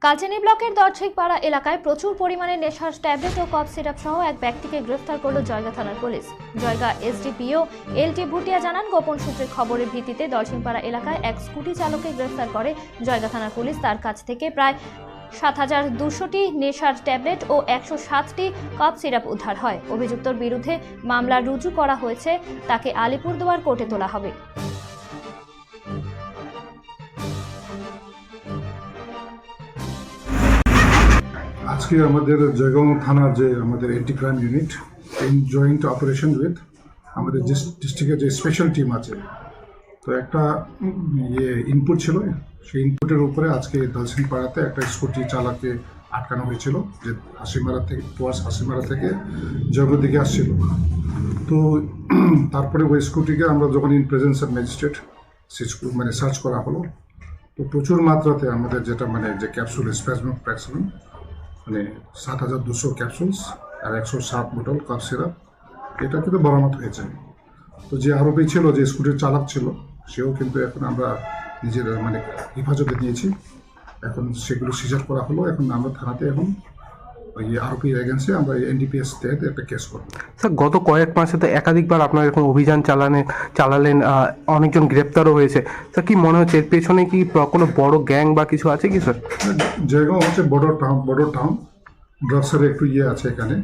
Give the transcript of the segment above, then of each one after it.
কালচিনি ব্লকের দর্শিকপাড়া এলাকায় প্রচুর পরিমাণে নেশার ট্যাবলেট ও কফ সিরাপ সহ এক ব্যক্তিকে গ্রেফতার করল জয়গা থানার police. Jaigaon SDPO LT Bhutia জানান, গোপন সূত্রের খবরের ভিত্তিতে দর্শিকপাড়া এলাকায় এক স্কুটি চালককে গ্রেফতার করে জয়গা থানার পুলিশ। তার কাছ থেকে প্রায় ৭,২০০টি নেশার ট্যাবলেট ও ১৬০টি কফ সিরাপ উদ্ধার হয়। অভিযুক্তর বিরুদ্ধে মামলা রুজু করা হয়েছে, তাকে আলিপুরদুয়ার কোর্টে তোলা হবে। আজকে আমাদের জয়গাঁও থানার যে আমাদের anti crime unit in joint operation with আমাদের যে ডিস্ট্রিক্টের যে স্পেশাল টিম আছে, তো একটা ইনপুট ছিল। সেই ইনপুটের উপরে আজকে দলসিংপাড়াতে একটা স্কুটি চালককে আটকানো হয়েছিল, যে হাসিমারা থেকে জয়গাঁও দিকে আসছিল। তো তারপরে ওই স্কুটিকে আমরা যখন in presence of magistrate search করা হলো, তো প্রচুর মাত্রাতে আমাদের যেটা যে ক্যাপসুল স্প্যাজমোপ্রেক্সিন ৭,২০০ ক্যাপসুলস আর ১০৭ বোতল কফ সিরাপ, এটা কিন্তু বরামদ হয়েছে। তো যে আরোপি ছিল, যে স্কুটির চালক ছিল, সেও কিন্তু এখন আমরা নিজের হেফাজতে নিয়েছি। এখন সেগুলো সিজার করা হলো। এখন আমরা থানাতে এখন ওই আরোপির এগেন্সে আমরা এনডিপিএস তহতে একটা কেস করবো। স্যার, গত কয়েক মাসে তো একাধিকবার আপনারা এখন অভিযান চালালেন, অনেকজন গ্রেপ্তারও হয়েছে। স্যার, কি মনে হচ্ছে এর পেছনে কি কোনো বড় গ্যাং বা কিছু আছে কি স্যার? জয়গাঁও হচ্ছে বড় টাউন, ড্রাগসের একটু আছে এখানে।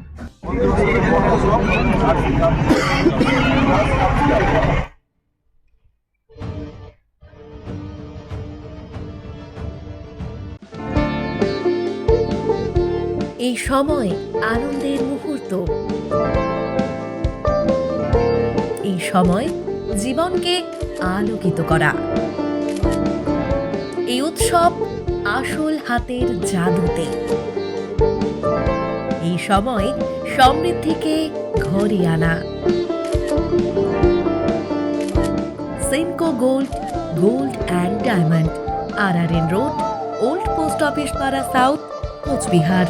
এই সময় আনন্দের মুহূর্ত, এই সময় জীবনকে আলোকিত করা, এই উৎসব আসল হাতের জাদুতে, এই সময় সমৃদ্ধিকে ঘরে আনা। Senco gold and diamond, RRN road, old post office পাড়া, সাউথ, কোচবিহার।